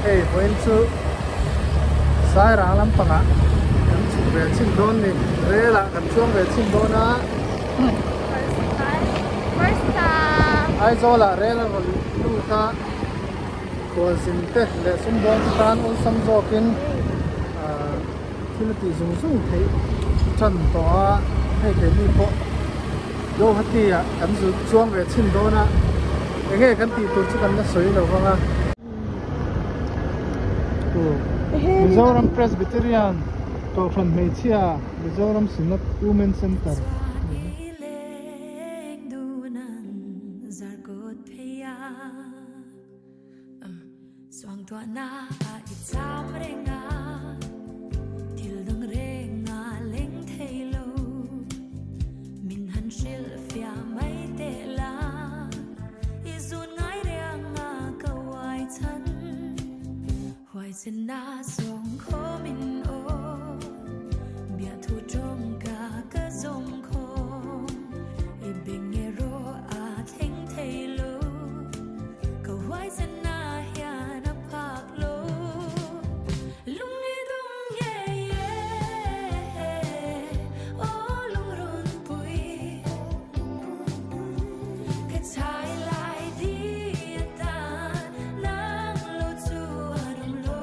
Hey, when to sai ra lam panga kan chu ve chin don ni re la kan chuang ve chin don na First time ai zo la re la lu ta ko sin te le sum bon tan on sam zo kin thil ti zung zung thei chan to a hei ke ni ko yo hati a kan zu chuang ve chin don na nge kan ti tu chu kan na soi lo wanga Mizoram Presbyterian to from Meichia Mizoram Sinat Women Center Xin na song khó mình ô bia thu trong cả dòng khô e bình nghe ro à theng thầy lô cầu hoài xin na ya na phak lô lung ni dung ye ye ô lung run pui cái trái lại đi ta nang lo chu adum lo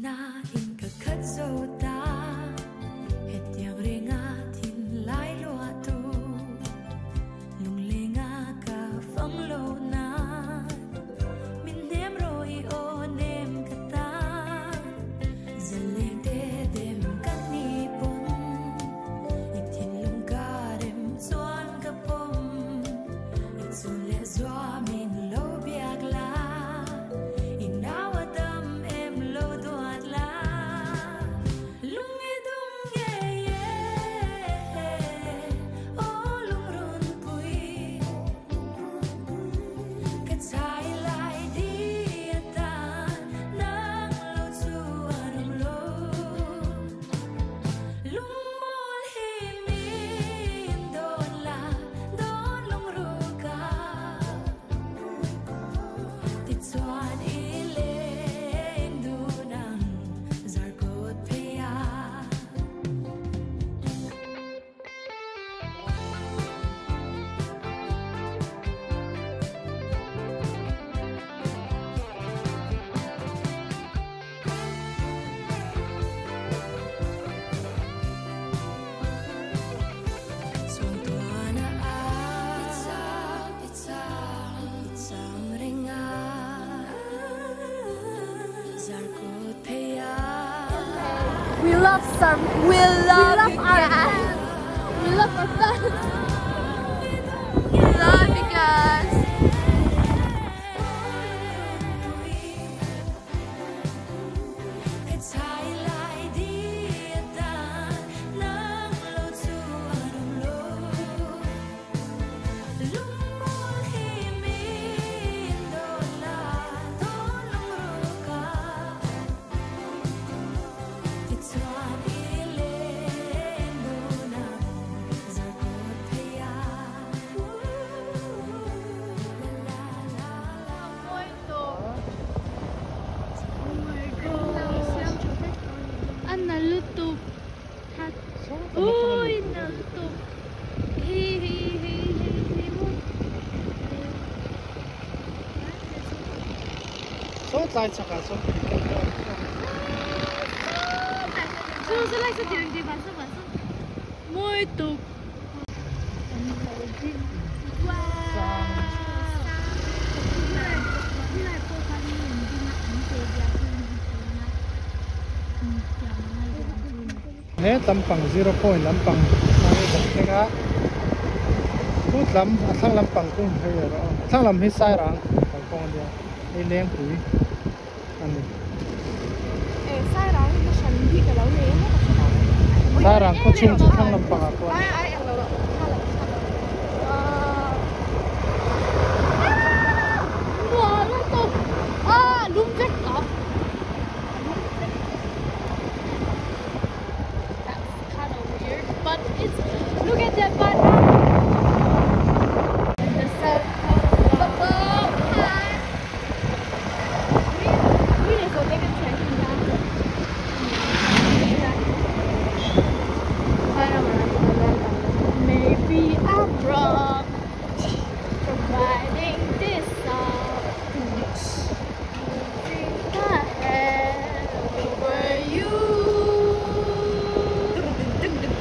na in ka khat zo ta het yang renga tin lai lo tu lung lenga ka phong lo na min dem roi o nem ka ta zaleng te dem ka ni pon ik tin lung ka dem chuan ka pom ik sun le zwa min lo biak la we love our fans. We love our fans. We love you guys. Ui, nalutog. so tai chaka so lại sa tiếng gì bạn sao môi tục. ne tampang 0 point lampang nang dakhenga put lam athang lampang tung he ro thang lam hi sai rang pang pong dia ni leng pui ani Sai rang nó sẵn đi cái lâu này sai rang ko chung thang lampang a ko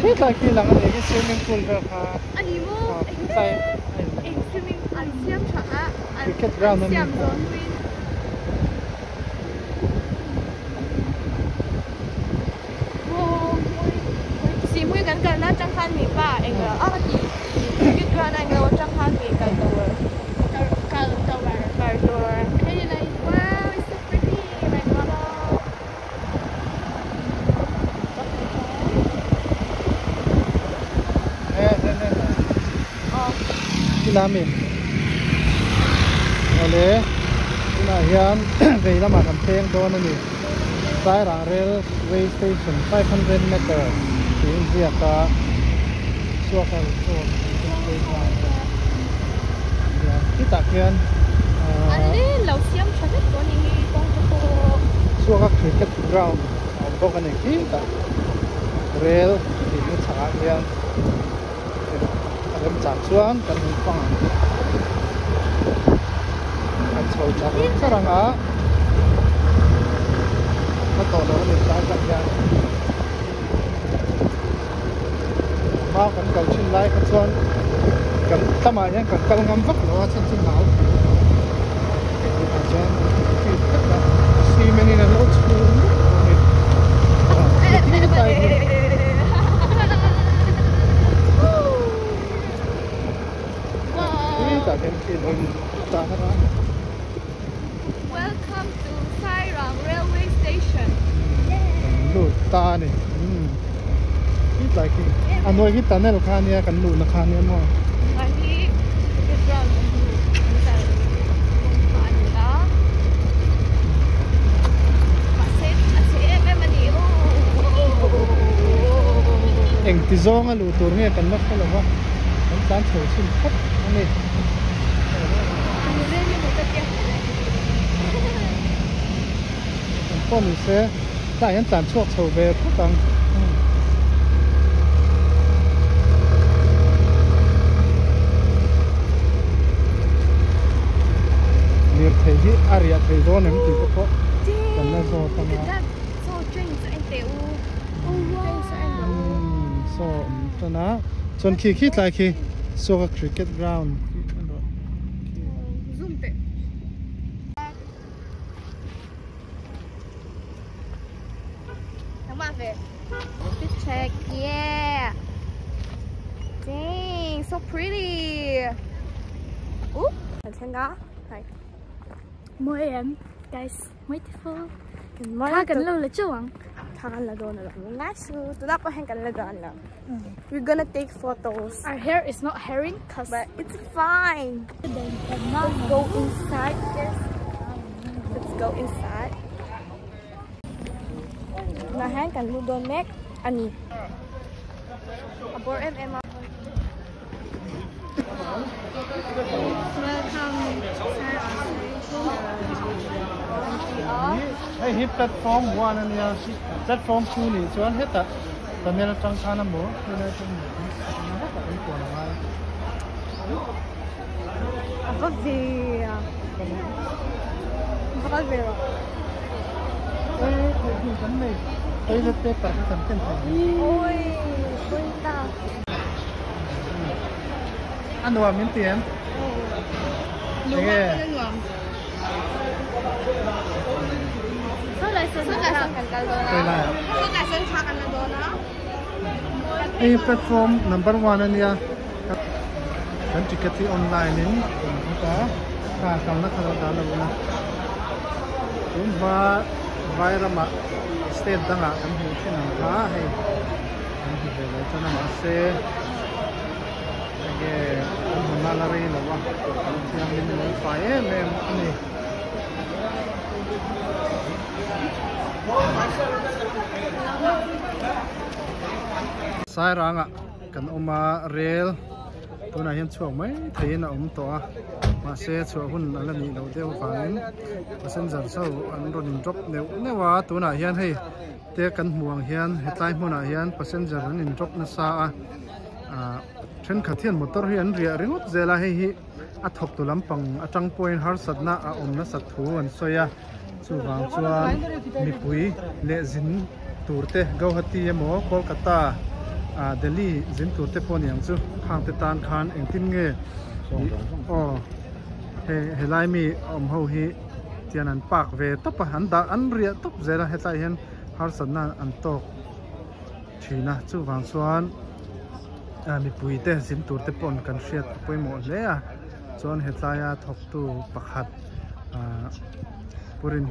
Khi lại khi là cái swimming pool ra ha. anh đi mua Tại anh swimming anh xem chẳng á cricket ground này. xem rồi xí mũi gần gần đó trong khăn mì ba anh là cái ground anh là trong khăn mì gần đầu hey like wow it's so pretty my god Đi làm mình. Oleh, ina hian veila ma kan theng don ani. Sai rang railway station 500 meter. Tin zia ka suaka so. Ya, kita kian anh đi lâu xem chắc hết có những cái con phố suaka cricket ground. Bok ani kita. Rail di ni changa hian. Alam chak chuan kan fang. Sôi chắc rất là ngã nó tổ nó mình đang gặp ra bao cần cầu trên lại cần xuân cần tâm mà nhé cần cầu ngắm vấp nó trên trên máu thì tất cả xi men là nó chua ta cái gì nó ta hết Welcome to Sai Rang Railway Station. Lụt ta này, ít lại khi anh nói cái tane là khăn nha, cần lụt là khăn nha mà. Anh đi cái ground đó. Mà sẽ em anh đi Anh tí zong á lụt tour nghe cần mất cái là what? Anh tán thổi xin khóc anh này. Anh lên như một cái kia. Con mình sẽ tại hiện tại chuột sầu về phút tăng liệt thấy gì area thấy đó nem thì có cần là do tăng á So drinks anh tiểu. Drinks anh so cho nó chọn khi lại khi so cricket ground zoom tệ. Just check, yeah. Dang, so pretty. Ooh, anh xem đó. Này. Mỗi em, guys, beautiful. Tha Cần lâu là chưa ạ? Tha là đồ là nice. Tụi ta có hàng cần là đồ là. We're gonna take photos. Our hair is not herring, cause But it's fine. Let's go inside. Yes. Let's go inside. Na hàng cần mua đồ make ani. Abor em. Hey, hit platform 1 and platform 2 ni chuan hết ta tamel tang khana mo nên chung nó hết ta cái của nó ai Apa gì? Apa gì? Ê, thì cái này đây là tê cả cái tầm tiền thành Ôi, quên ta. ăn đồ miếng tiền Đúng rồi. Số lại sân cần cả rồi đó. Số lại sân khác cần rồi đó. Hey, platform number 1 anh ya kan ticket ti online in kita ka kang na khalo da lo na tum ba vairama state da nga kan hu chin ha he kan hi ve la chana ma se age an na la re la wa kan siam min lo fa em ani sai ranga kan oma rail tuna hian chuak mai thein a om to a ma se chuak hun ala ni lo deu fangin passenger so an ron drop newa tuna hian hei te kan muang hian hetlai hmuna hian passenger an in drop na sa a then khathian motor hian ria ringot zela hei hi a thop tu lampang atang point har satna a om na sat thu an soya chuwang chuan mipui le zin turte gauhati emo kolkata Delhi zin tur te pon yang chu khang te tan khan eng tin nge he lai mi ho hi tian an pak ve top han da an ria top zera he tai hen har san na an tok thina chu wang chuan mi pui te zin tur te pon kan hriat poimo hle a chuan he tlaya thok tu pakhat purin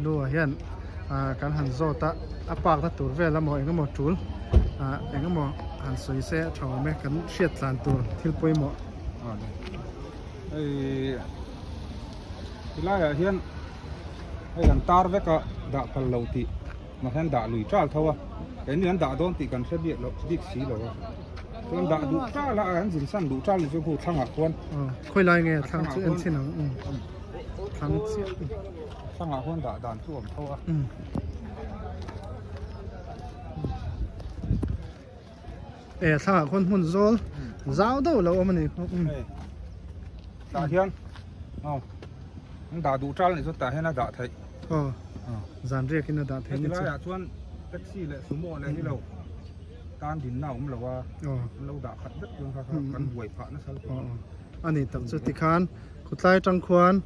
hlua hian kan han zota apak na tur vel amo engamo tul engamo han soi se thawme kan hriat tlan tur thil poimo Hilaya hian kan tar veka da kal lo ti ma han da lui tral thawa cái này đã đón thì cần sẽ biết là biết xí rồi, còn đã đủ tra là anh dính sang đủ tra thì cho cô thằng ngạc quân, khơi lại nghe thằng chị anh xin nào, thằng ngạc quân đã đàn chuồng thôi à, thằng ngạc quân muốn zol, giáo đâu là ông này, đã hiền, đã đủ tra thì cho ta hay là đã thấy, dàn riêng cái nó đã thấy như thế nào taxi lại số 1 này đi đâu tan đến nào cũng là qua lâu đã khát đất luôn ha cần đuổi phá nó sao anh ấy tập chút tikhan cút lại trong khoan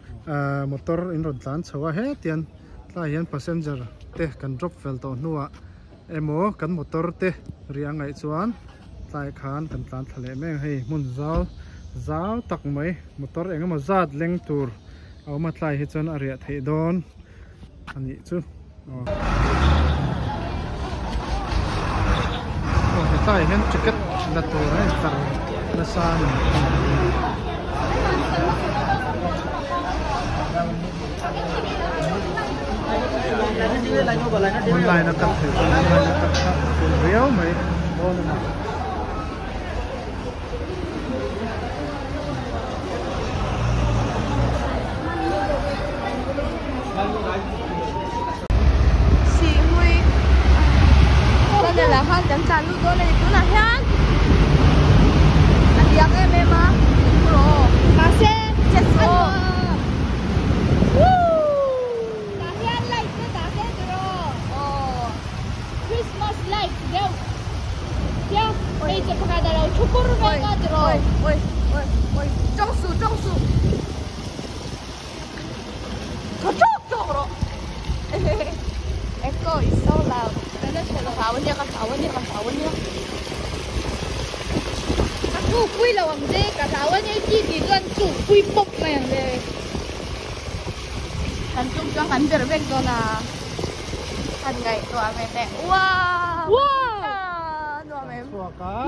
motor in rồi tán chوا hết tiền lại hiện passenger te cần drop vel to nuwa emo cần motor te riang ngai chuan lại khan cần tán thale meng hei mun zau tak mai motor engama zat leng tur au ma tlai hi chuan aria thei don ani chu tại hiện ticket là tổ này tặng là sao online nó cắt thử online nó cắt réo mấy bon mà đây là hơn chấm tràn lúc tôi này cứ là nhá là tiếng em á rồi mà xe chết rồi cả hiện light cái cả hiện rồi Christmas light đâu ya bây giờ phải đặt đầu chụp rồi ngay rồi ôi trong su có chụp rồi echo is so loud. Aku kui là hoàng đế cả thảo anh ấy chỉ thì gần chủ kui bốc này này. Hắn chung cho hắn trở về con à. Hắn ngày tòa về nè. Wow. Tòa về.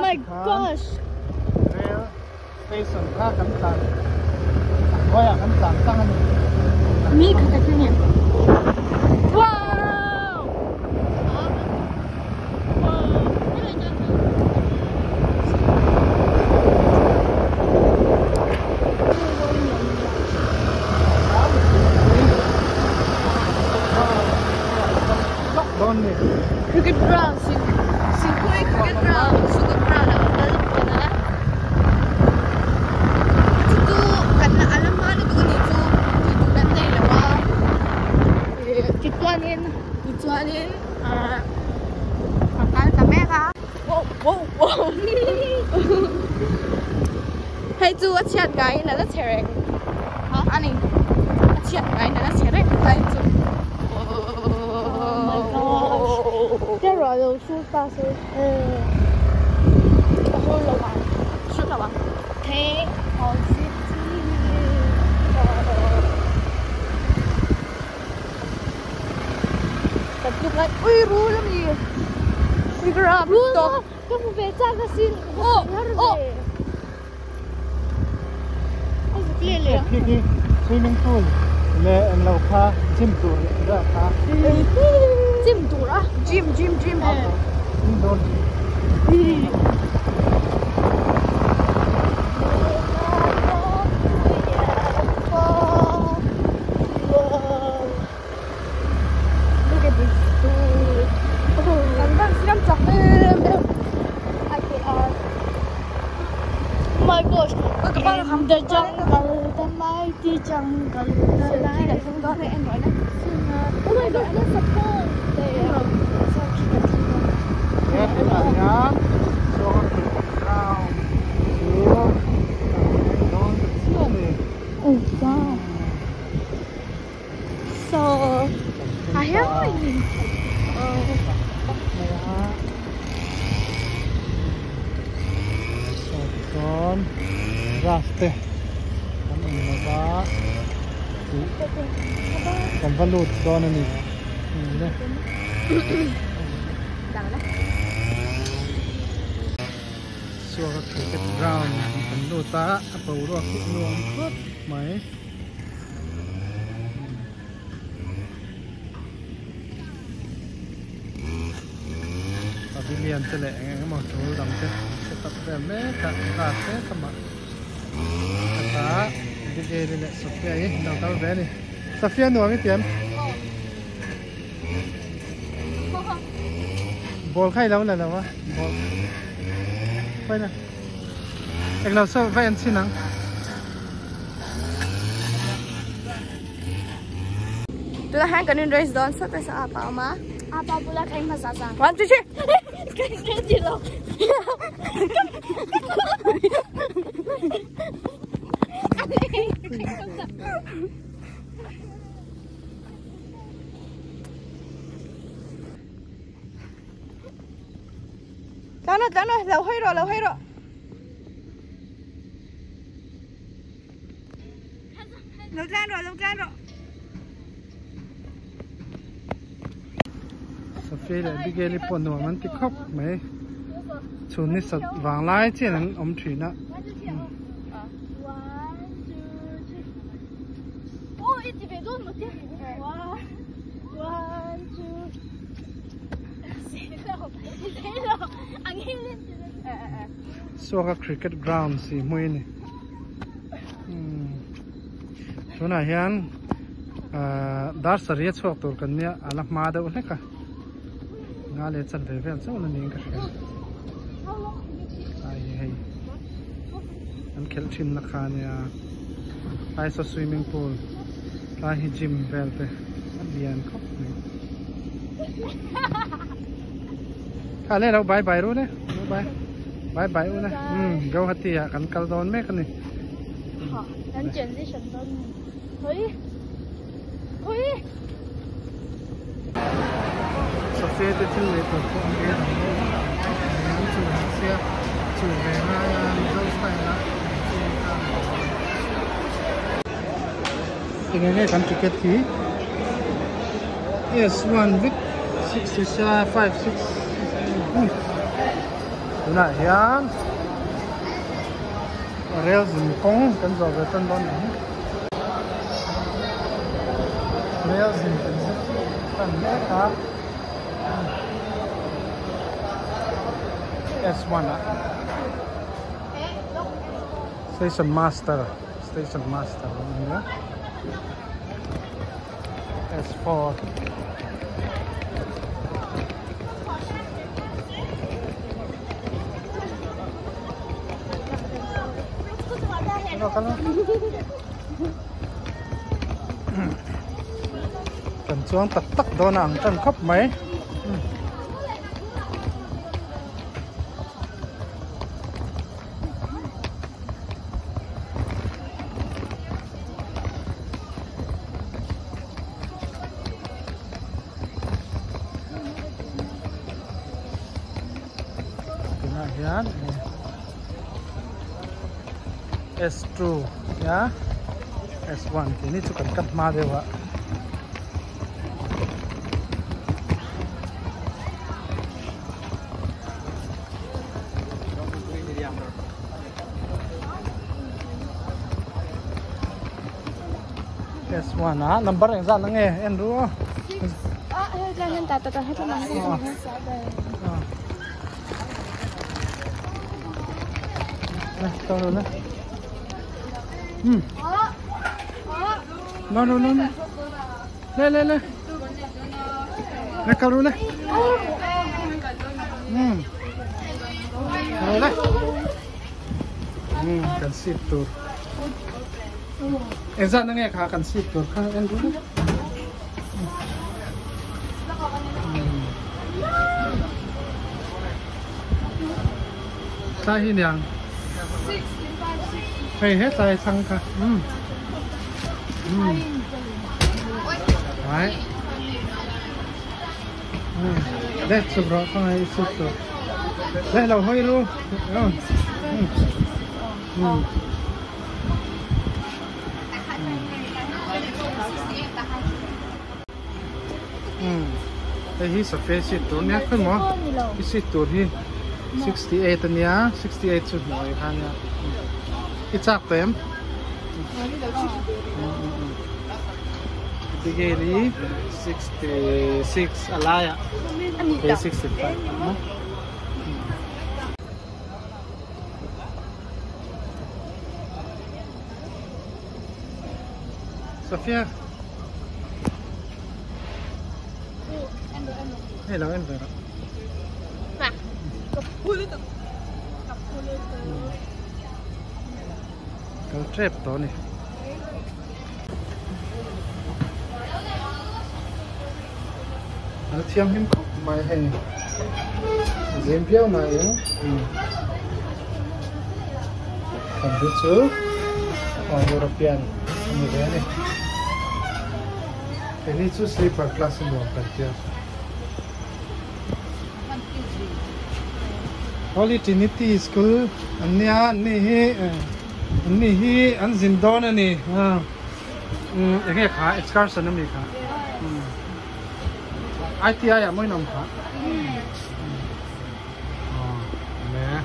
My gosh. Rail station khác cắm tàn. Coi à cắm tàn tăng anh. Mi cái cái này. Wow. Cricket ground, Singapore cricket ground, sugar ground ang dalam na. Itu karena alam mana tu itu nanti lepas kituanin, makan kamera. Wow. Hay tu aciat gay na la cereng. Ani aciat gay na la cereng hay tu. Cái rồi đồ xuống ta sẽ xuống là bằng thế họ sẽ tập trung lại ui ru lắm gì ui grab luôn đó cái một vẻ cha cái xin cái swimming pool lệ em lâu kha chim tuổi ra kha gym tour á gym đồn look at this tour ganda siram chak my gosh the jungle the mighty jungle the light không có này em nói nè oh my god nó sập Con raste kan ini ba kan valut don ini ini suara cricket ground kan luta apa udah luang kot mai pavilion tele mau coba dong tetap rame tak rate sama kata di Sofia ini dah tahu berani Sofia nuang itu ya bol khai lâu là đâu á bol quay nè anh nào sao vậy anh xin nắng tu dah hang kan race don sa pesa apa ma Apa pula kain masasang? 1 2 3 Kain dilo. Lano, lâu hay rồi. Lâu gan rồi. Sofia lại đi ghé đi bọn nó mình thì khóc mấy chuột ní sập vàng lái chứ là ông thủy đó. Soka cricket ground si mui ni. Chỗ này hiện dar sariya chok tur kan nia alak ma da ulek ka. Nga le chan ve vel so na ning ka. Ai hei. An khel thin na kha nia. Ai so swimming pool. Ka hi gym vel te. An bian khop ni. Ka le lo bye ru ne. Bye u ne. Go hati ya kan kal don me kan ni. Ha, an transition don. Hui. Sofia thì chưa lấy được con kia chủ xe chủ về hai dâu tay lá thì cái con ticket thì S1 Vic 6656 cái này hiền rail dừng công cần dò về tân đón này rail dừng cần lẽ cả S1 Station Master nữa. S4 cần xuống tắc đó nàng chân khóc mấy S2 ya S1 ini cukup kan ma dewa S1 number yang sana nge Andrew Jangan tata hết là Tao rồi đấy. No. Lên. Nè cao rồi đấy. Rồi đấy. Cần ship tour. Em ra nó nghe khá cần ship tour khá em đúng. Sai hi nhàng. Hay hết sai sang cả. Đấy. Đấy chụp rồi không ai chụp rồi. Đây là hơi luôn. Đây hi sa face sheet tour nhá, không mỏ. Cái sheet tour hi 68 nhá, 68 chụp mọi khăn nhá. Cái chắc tem. Tigeli 66 alaya. Okay, 65. Sofia. Hello, em về đó. Nè. Cái trap đó này. Nó thiam hiếm khóc mày hình. Dêm phiếu này á. Còn đứa chứ. Còn European. Như thế này. Cái này chú sleeper class in one particular. Holy Trinity School ania ni hi an zindon ani enge kha excursion ami kha ITI à mới nằm kha nè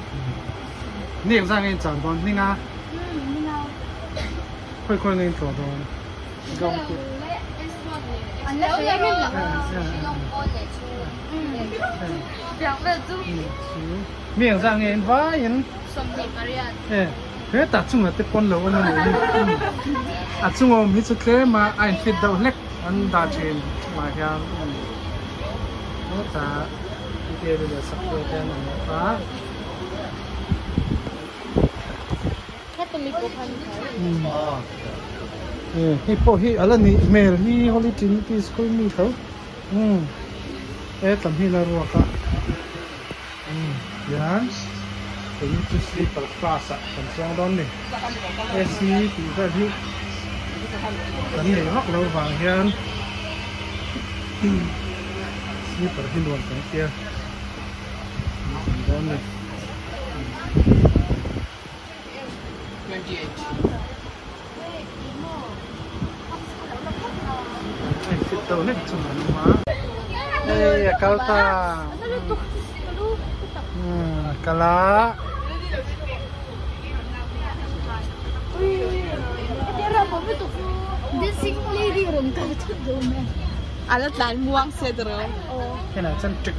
niệm ra ngay chọn con ni nga khơi lên chỗ đó gom anh lấy cái này miệng ra nghe vãi yên thế ta chung là tiếp con lâu anh này à chung ông hít cái mà anh fit đầu lek anh đã trên mà kia nó ta cái kia là sắp tới cái này phá hết tôi mi cổ phần hi po hi ala ni mail hi Holy Trinity School mi thau tam hi la ruaka yan thì chú sleeper class ạ còn trong đó này AC thì ra đi tấn này hóc lâu vàng hen sleeper hin luôn cái kia đó này fit tàu này chung mà đây cao ta kala This single lady room ka chut do me. Ala tan muang se dro. cái này chân trực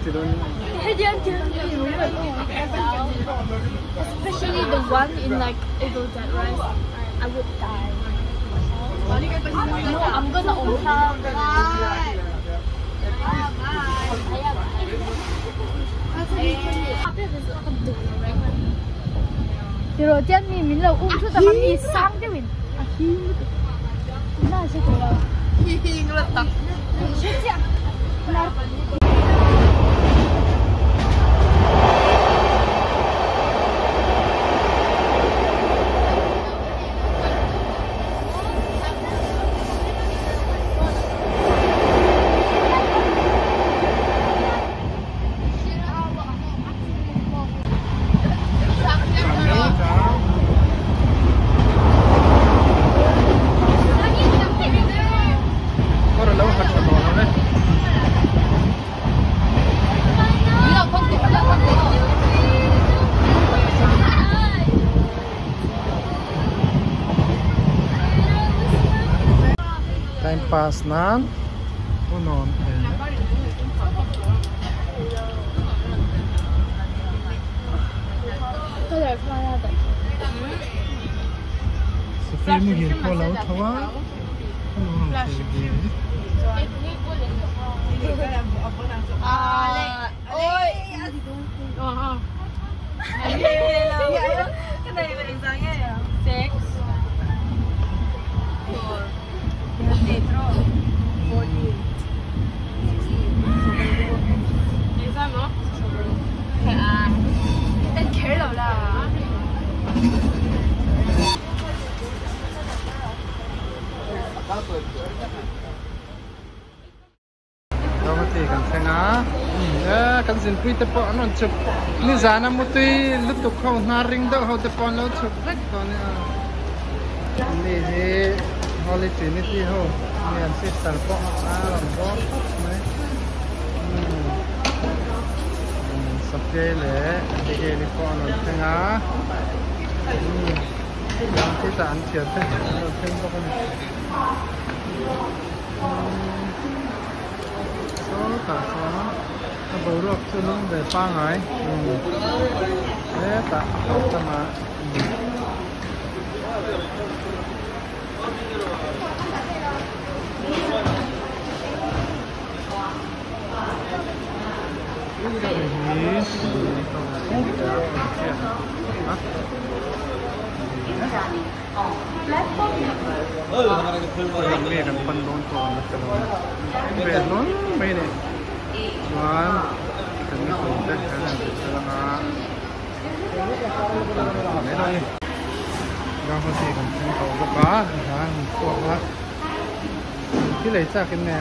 thì đó Especially the one in like Edo that rice. I would die. No, I'm gonna own her. Thì rồi tiên mình là chút tao đi sang cho mình. Na sẽ có. Hi ngla tak. Chết chứ. time pass nan non Tôi là fly out. Sofia mu hiền ko lau thawa Ôi. Cái này là dáng nghe à? Sex. đó mà thì cần xem á cần xin quý tập bọn nó chụp như giá năm một tuy lúc tục không na ring đâu họ tập bọn nó chụp rất còn này thì họ lấy tiền này thì họ miền sẽ sản phẩm làm bó này sắp cái lẽ cái này bọn nó xem á cái tàn thiệt thế thêm có cái này số cả số nó bự được cho nó về pha ngải thế tạ ta mà ini kan pendon tuan betul. Betul, mana? Tuan, kami sudah kan selama. Mana ni? Yang masih kan tahu apa? Kan, apa? Kita lihat kan ni.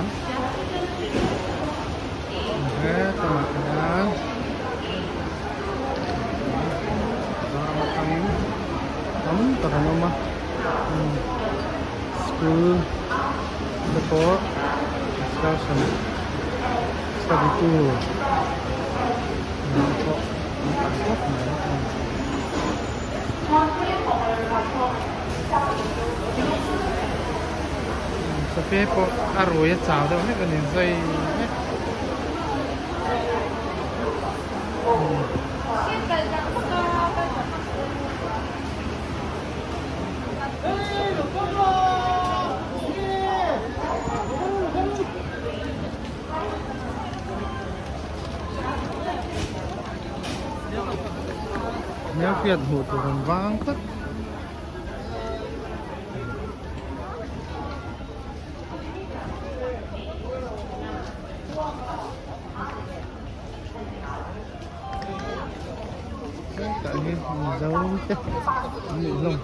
Teman-teman. Tahan rumah. School support discussion study tour Tapi po arroy at sao daw ni kanin say nhớ Việt hụt của còn vang tất tại vì dấu chết bị lông